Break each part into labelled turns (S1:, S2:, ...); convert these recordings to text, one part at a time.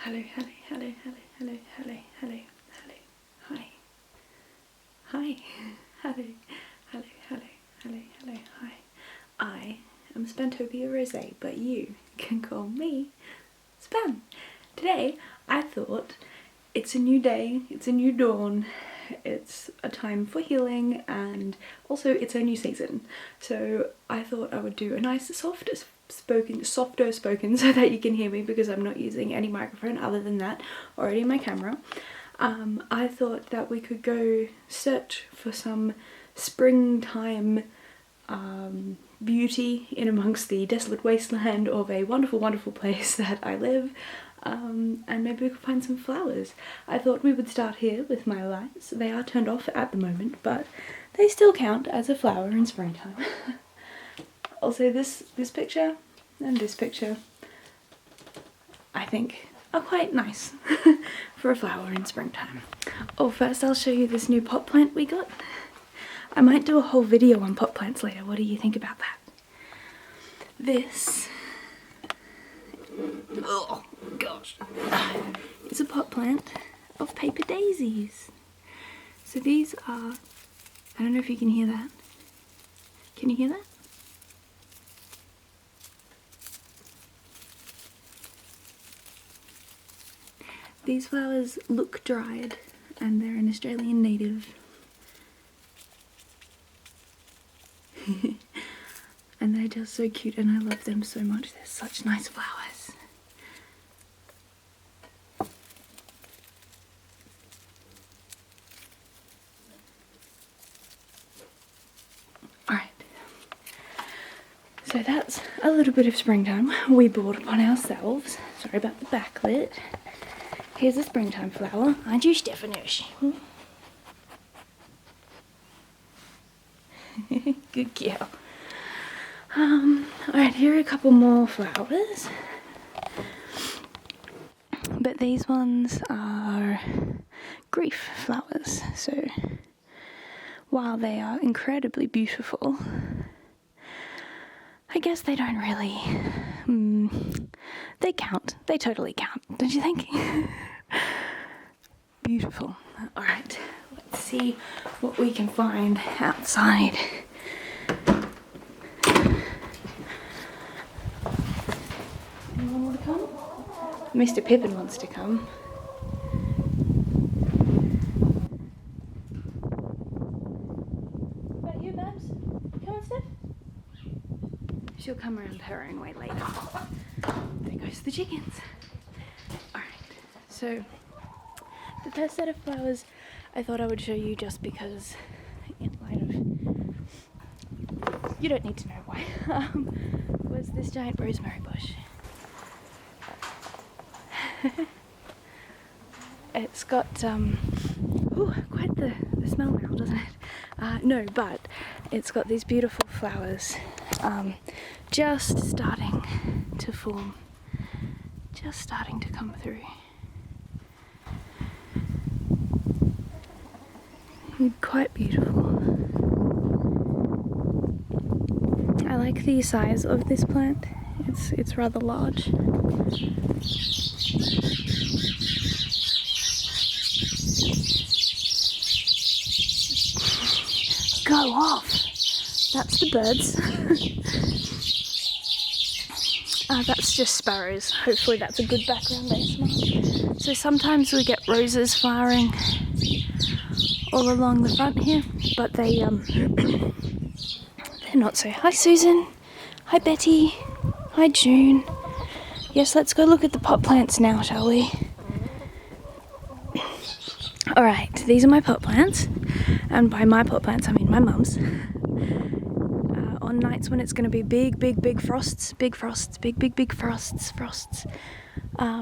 S1: Hello, hello, hello, hello, hello, hello, hello, hello, hi, hi, hello, hello, hello, hello, hello, hi. I am Spantopia Rosé, but you can call me Span. Today I thought it's a new day, it's a new dawn, it's a time for healing, and also it's a new season. So I thought I would do a nice softer spoken so that you can hear me, because I'm not using any microphone other than that already in my camera. I thought that we could go search for some springtime beauty in amongst the desolate wasteland of a wonderful, wonderful place that I live, and maybe we could find some flowers. I thought we would start here with my lights. They are turned off at the moment, but they still count as a flower in springtime. Also, this picture and this picture, I think, are quite nice for a flower in springtime. Oh, first I'll show you this new pot plant we got. I might do a whole video on pot plants later. What do you think about that? This, oh gosh, is a pot plant of paper daisies. So these are, I don't know if you can hear that. Can you hear that? These flowers look dried, and they're an Australian native. And they're just so cute, and I love them so much. They're such nice flowers. Alright, so that's a little bit of springtime we brought upon ourselves. Sorry about the backlit. Here's a springtime flower, aren't you, Stefanush? Good girl. Alright, here are a couple more flowers. But these ones are Grape flowers, so while they are incredibly beautiful, I guess they don't really, they count. They totally count, don't you think? Beautiful. Alright, let's see what we can find outside. Anyone want to come? Mr. Pippin wants to come. Is that you, Babs? Come on, Steph. She'll come around her own way later. There goes the chickens. Alright, so the first set of flowers I thought I would show you just because, in light of, you don't need to know why, was this giant Rosemary Bush. It's got, quite the smell now, doesn't it? No, but it's got these beautiful flowers just starting to form, just starting to come through. Quite beautiful. I like the size of this plant. It's rather large. Go off! That's the birds. That's just sparrows. Hopefully that's a good background ASMR. So sometimes we get roses flowering all along the front here, but they're not so. Hi Susan, hi Betty, hi June. Yes, let's go look at the pot plants now, shall we? Alright, these are my pot plants, and by my pot plants I mean my mum's. On nights when it's going to be big frosts,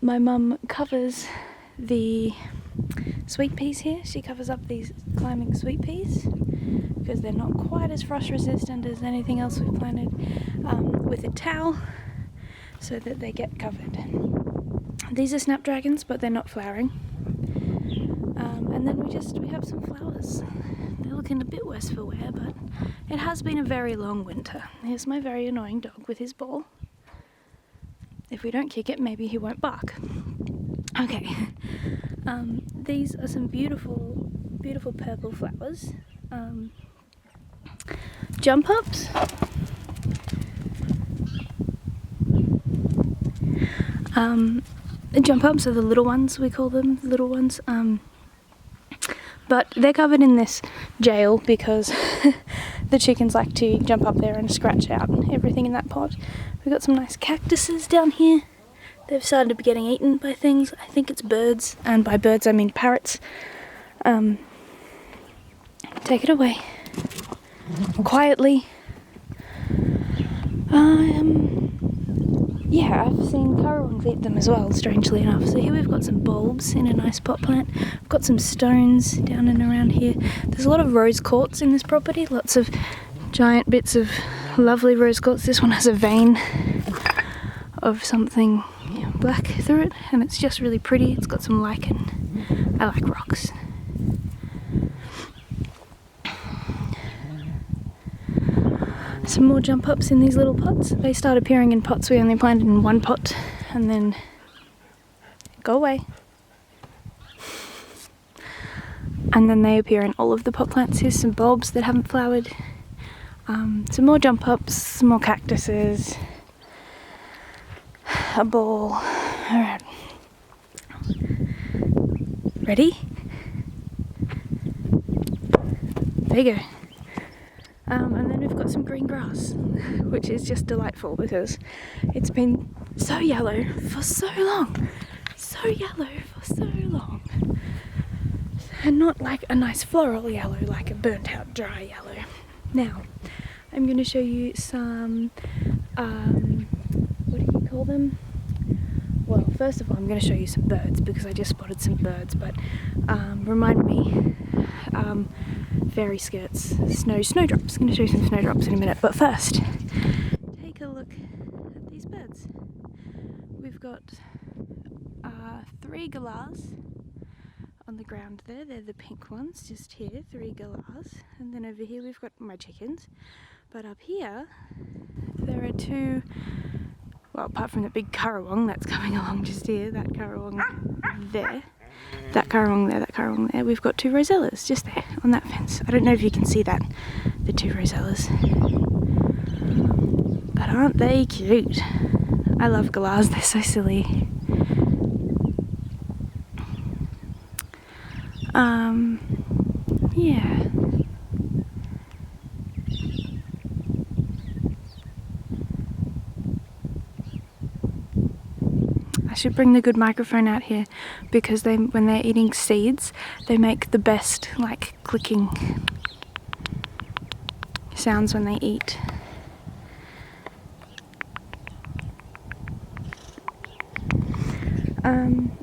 S1: my mum covers the sweet peas here. She covers up these climbing sweet peas because they're not quite as frost resistant as anything else we've planted, with a towel so that they get covered. These are snapdragons, but they're not flowering. And then we have some flowers. They're looking a bit worse for wear, but it has been a very long winter. Here's my very annoying dog with his ball. If we don't kick it, maybe he won't bark. Okay, these are some beautiful, beautiful purple flowers. Jump ups. Jump ups are the little ones, we call them, little ones. But they're covered in this gel because the chickens like to jump up there and scratch out everything in that pot. We've got some nice cactuses down here. They've started to be getting eaten by things. I think it's birds, and by birds I mean parrots. Take it away. Quietly. Yeah, I've seen currawongs eat them as well, strangely enough. So here we've got some bulbs in a nice pot plant. We've got some stones down and around here. There's a lot of rose quartz in this property, lots of giant bits of lovely rose quartz. This one has a vein of something black through it, and it's just really pretty. It's got some lichen. I like rocks. Some more jump ups in these little pots. They start appearing in pots we only planted in one pot, and then go away. And then they appear in all of the pot plants. Here's some bulbs that haven't flowered. Some more jump ups, some more cactuses, a ball. Alright. Ready? There you go. And then we've got some green grass, which is just delightful because it's been so yellow for so long. So yellow for so long. And not like a nice floral yellow, like a burnt out dry yellow. Now, I'm going to show you some, what do you call them? Well, first of all, I'm going to show you some birds because I just spotted some birds, but remind me, fairy skirts, snowdrops. I'm going to show you some snowdrops in a minute, but first, take a look at these birds. We've got 3 galahs on the ground there. They're the pink ones, just here, 3 galahs. And then over here we've got my chickens. But up here, there are 2, well, apart from the big currawong that's coming along just here, that currawong there, that currawong there, that currawong there, we've got 2 rosellas just there on that fence. I don't know if you can see that, the 2 rosellas. But aren't they cute? I love galahs, they're so silly. Yeah. I should bring the good microphone out here because when they're eating seeds, they make the best, like, clicking sounds when they eat.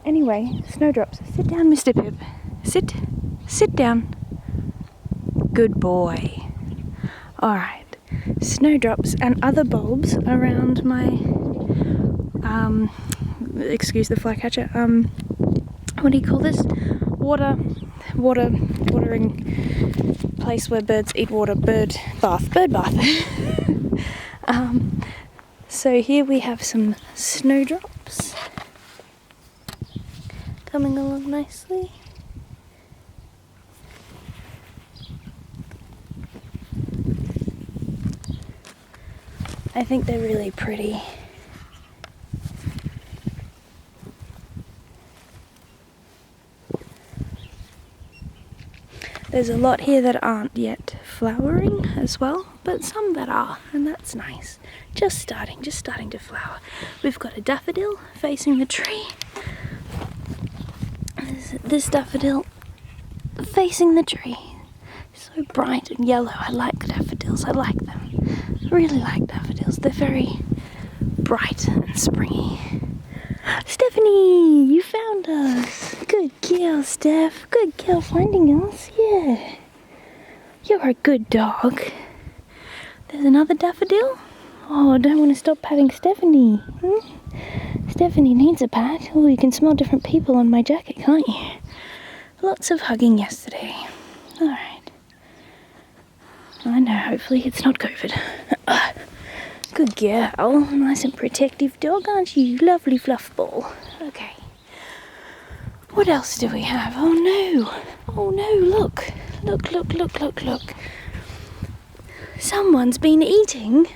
S1: Anyway, Snowdrops. Sit down, Mr. Pip. Sit down. Good boy. Alright. Snowdrops and other bulbs around my, excuse the flycatcher, what do you call this? Watering place where birds eat water, bird bath. So here we have some snowdrops coming along nicely. I think they're really pretty. There's a lot here that aren't yet flowering as well, but some that are, and that's nice. Just starting to flower. We've got a daffodil facing the tree. This daffodil facing the tree. So bright and yellow. I like daffodils, I like them. I really like daffodils. They're very bright and springy. Stephanie, you found us. Good girl, Steph. Good girl finding us. Yeah. You're a good dog. There's another daffodil. Oh, I don't want to stop patting Stephanie. Stephanie needs a pat. Oh, you can smell different people on my jacket, can't you? Lots of hugging yesterday. Alright. I know, hopefully it's not COVID. Good girl. Nice and protective dog, aren't you? Lovely fluff ball. Okay. What else do we have? Oh no! Oh no, look! Look, look, look, look, look. Someone's been eating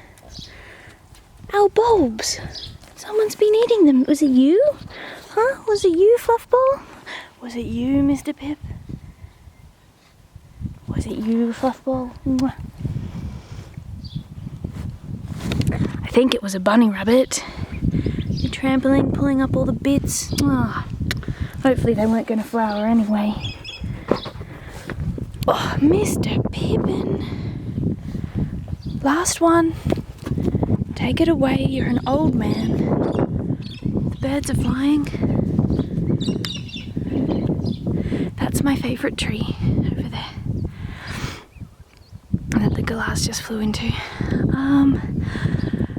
S1: our bulbs. Someone's been eating them. Was it you? Huh? Was it you, Fluffball? Was it you, Mr. Pip? Was it you, Fluffball? Mwah. I think it was a bunny rabbit. You're trampling, pulling up all the bits. Oh, hopefully they weren't going to flower anyway. Oh, Mr. Pippin. Last one. Take it away, you're an old man. The birds are flying. That's my favourite tree over there that the glass just flew into.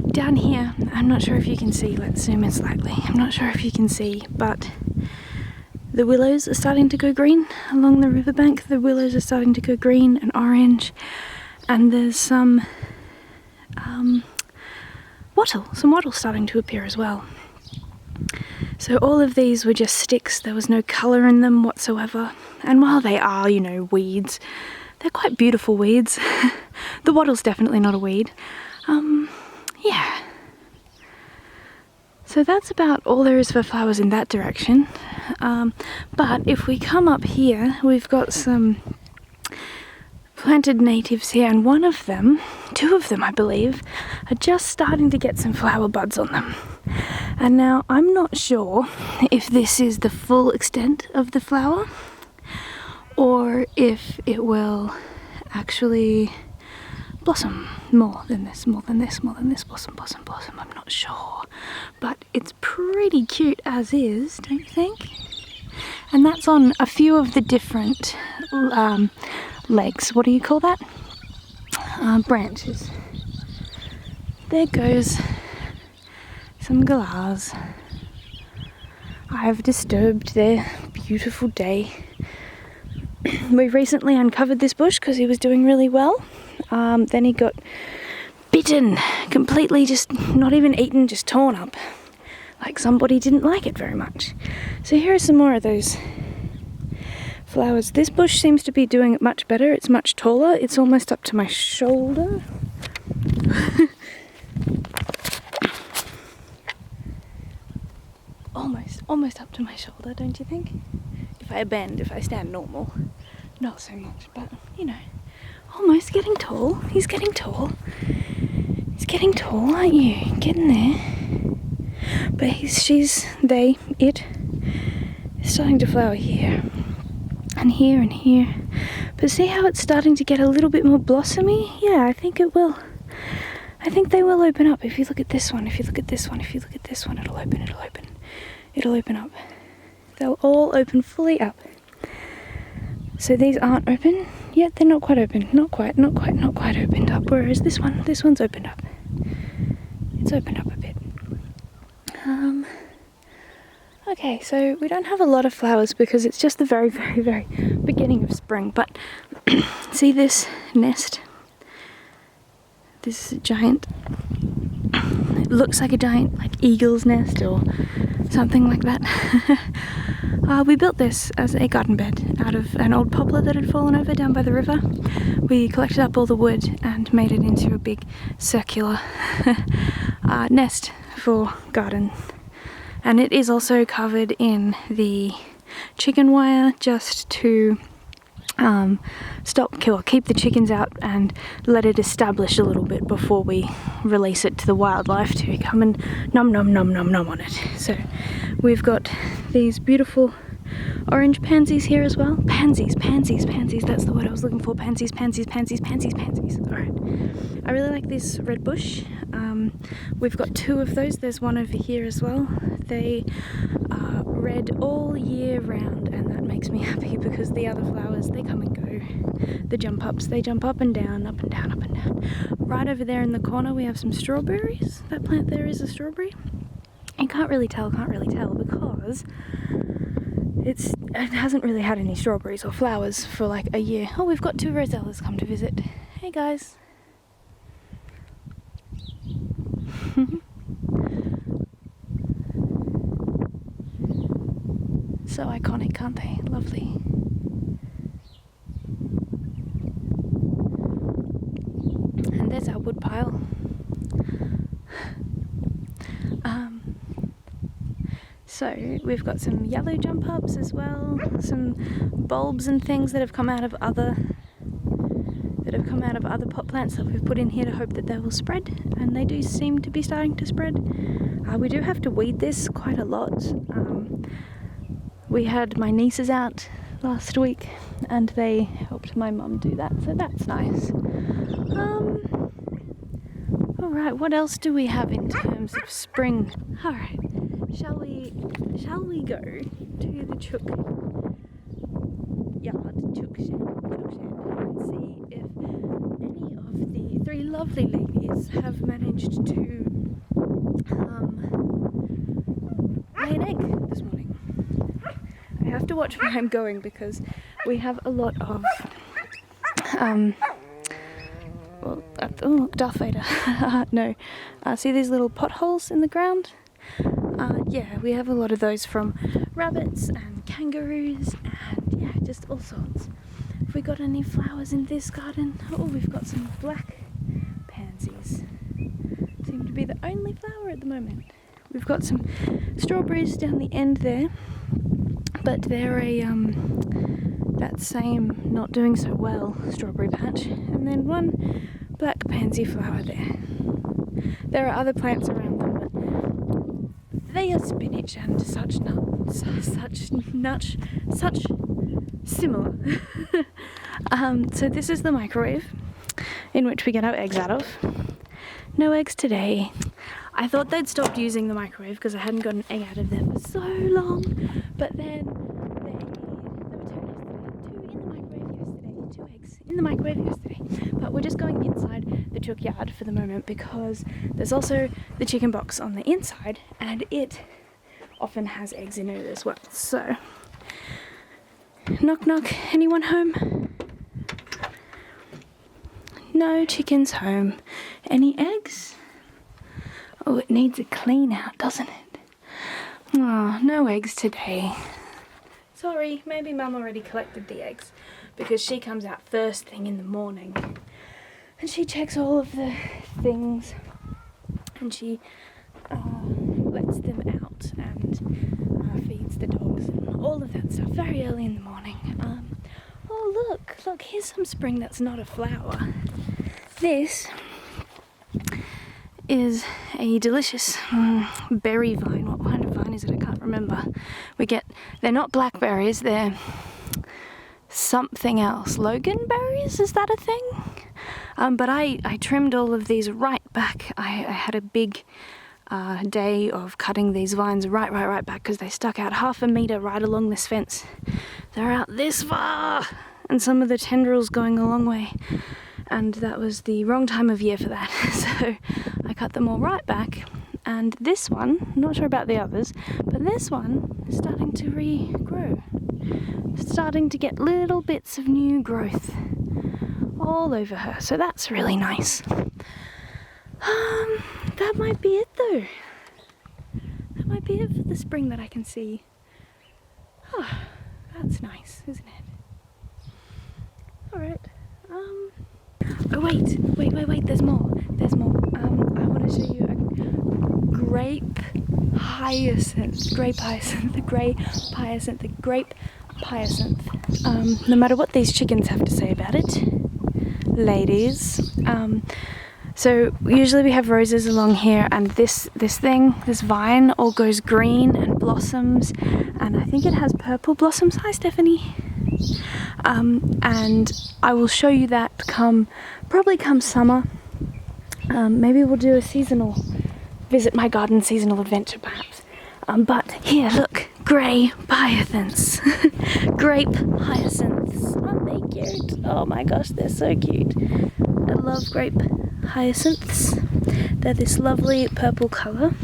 S1: Down here, I'm not sure if you can see, let's zoom in slightly. I'm not sure if you can see, but the willows are starting to go green along the riverbank. The willows are starting to go green and orange, and there's some wattle starting to appear as well. So all of these were just sticks. There was no colour in them whatsoever. And while they are, you know, weeds, they're quite beautiful weeds. The wattle's definitely not a weed. Yeah. So that's about all there is for flowers in that direction. But if we come up here, we've got some planted natives here, and one of them, two of them I believe, are just starting to get some flower buds on them. And now I'm not sure if this is the full extent of the flower or if it will actually blossom more than this, blossom. I'm not sure, but it's pretty cute as is, don't you think? And that's on a few of the different legs. What do you call that? Branches. There goes some galahs. I've disturbed their beautiful day. We recently uncovered this bush because he was doing really well. Then he got bitten, completely, just not even eaten, just torn up. Like somebody didn't like it very much. So here are some more of those flowers. This bush seems to be doing it much better. It's much taller. It's almost up to my shoulder. almost up to my shoulder, don't you think? If I bend, if I stand normal, not so much, but you know, almost getting tall. He's getting tall. He's getting tall, aren't you? Getting there. But it is starting to flower here and here and here. But see how it's starting to get a little bit more blossomy? Yeah, I think it will. I think they will open up. If you look at this one, if you look at this one, if you look at this one, it'll open. It'll open up. They'll all open fully up. So these aren't open yet. They're not quite open. Not quite opened up. Whereas this one's opened up. It's opened up a bit. Okay, so we don't have a lot of flowers because it's just the very, very, very beginning of spring. But see this nest? This giant, it looks like a giant eagle's nest or something like that. We built this as a garden bed out of an old poplar that had fallen over down by the river. We collected up all the wood and made it into a big circular nest for garden. And it is also covered in the chicken wire just to keep the chickens out and let it establish a little bit before we release it to the wildlife to come and nom on it. So we've got these beautiful orange pansies here as well. Pansies, that's the word I was looking for. Pansies. Alright. I really like this red bush. We've got two of those. There's one over here as well. They are red all year round, and that makes me happy because the other flowers, they come and go. The jump ups, they jump up and down, up and down, up and down. Right over there in the corner we have some strawberries. That plant there is a strawberry. You can't really tell because it hasn't really had any strawberries or flowers for like a year. Oh, we've got two rosellas come to visit. Hey guys. So iconic, aren't they? Lovely. And there's our wood pile. So we've got some yellow jump ups as well, some bulbs and things that have come out of other pot plants that we've put in here to hope that they will spread, and they do seem to be starting to spread. We do have to weed this quite a lot. We had my nieces out last week and they helped my mum do that, so that's nice. Alright, what else do we have in terms of spring? Alright, shall we go to the chook shed, and see if any of the three lovely ladies have managed to lay an egg this morning. I have to watch where I'm going because we have a lot of Darth Vader. No. See these little potholes in the ground? Yeah, we have a lot of those from rabbits and kangaroos and yeah, just all sorts. Have we got any flowers in this garden? Oh, we've got some black pansies. Seem to be the only flower at the moment. We've got some strawberries down the end there, but they're that same not doing so well strawberry patch, and then one black pansy flower there. There are other plants around them, but they are spinach and such similar. So this is the microwave in which we get our eggs out of. No eggs today. I thought they'd stopped using the microwave because I hadn't got an egg out of them for so long, but then two eggs in the microwave yesterday. But we're just going inside the chook yard for the moment because there's also the chicken box on the inside and it often has eggs in it as well. So, knock knock, anyone home? No chickens home. Any eggs? Oh, it needs a clean out, doesn't it? Oh, no eggs today. Sorry, maybe Mum already collected the eggs because she comes out first thing in the morning and she checks all of the things and she lets them out and feeds the dogs and all of that stuff very early in the morning. Oh look, here's some spring that's not a flower. This is a delicious berry vine. What kind of vine is it? I can't remember. They're not blackberries, they're something else. Loganberries, is that a thing? But I trimmed all of these right back. I had a big day of cutting these vines right back because they stuck out 1/2 meter right along this fence. They're out this far, and some of the tendrils going a long way. And that was the wrong time of year for that. So I cut them all right back. And this one, not sure about the others, but this one is starting to regrow. Starting to get little bits of new growth all over her. So that's really nice. That might be it though. That might be it for the spring that I can see. Oh, that's nice, isn't it? Alright. Oh wait, there's more. I want to show you a grape hyacinth. No matter what these chickens have to say about it, ladies. So usually we have roses along here, and this vine all goes green and blossoms, and I think it has purple blossoms. Hi Stephanie. And I will show you that probably come summer. Maybe we'll do a visit my garden seasonal adventure perhaps. But here, look, grey hyacinths. Grape hyacinths. Aren't they cute? Oh my gosh, they're so cute. I love grape hyacinths. They're this lovely purple colour,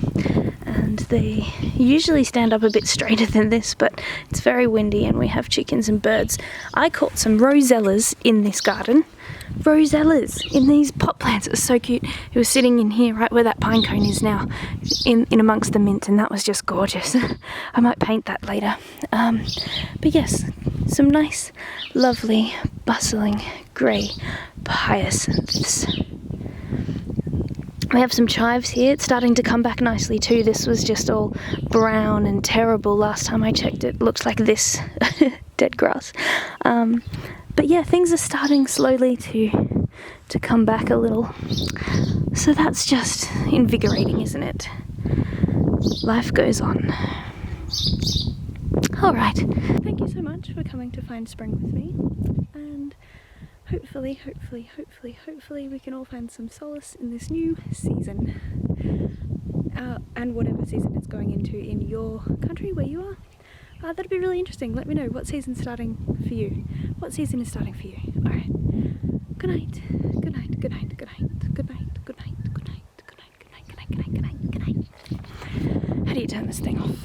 S1: and they usually stand up a bit straighter than this, but it's very windy and we have chickens and birds. I caught some rosellas in this garden. Rosellas in these pot plants. It was so cute. It was sitting in here right where that pine cone is now, in amongst the mint, and that was just gorgeous. I might paint that later. But yes, some nice, lovely, bustling grey hyacinths. We have some chives here. It's starting to come back nicely too. This was just all brown and terrible last time I checked. It looked like this. Dead grass. But yeah, things are starting slowly to come back a little. So that's just invigorating, isn't it? Life goes on. Alright, thank you so much for coming to find spring with me. And hopefully we can all find some solace in this new season. And whatever season it's going into in your country where you are. That'd be really interesting. Let me know what season's starting for you. What season is starting for you? Alright. Good night. Good night. Good night. Good night. Good night. Good night. Good night. Good night. Good night. Good night. Good night. Good night. How do you turn this thing off?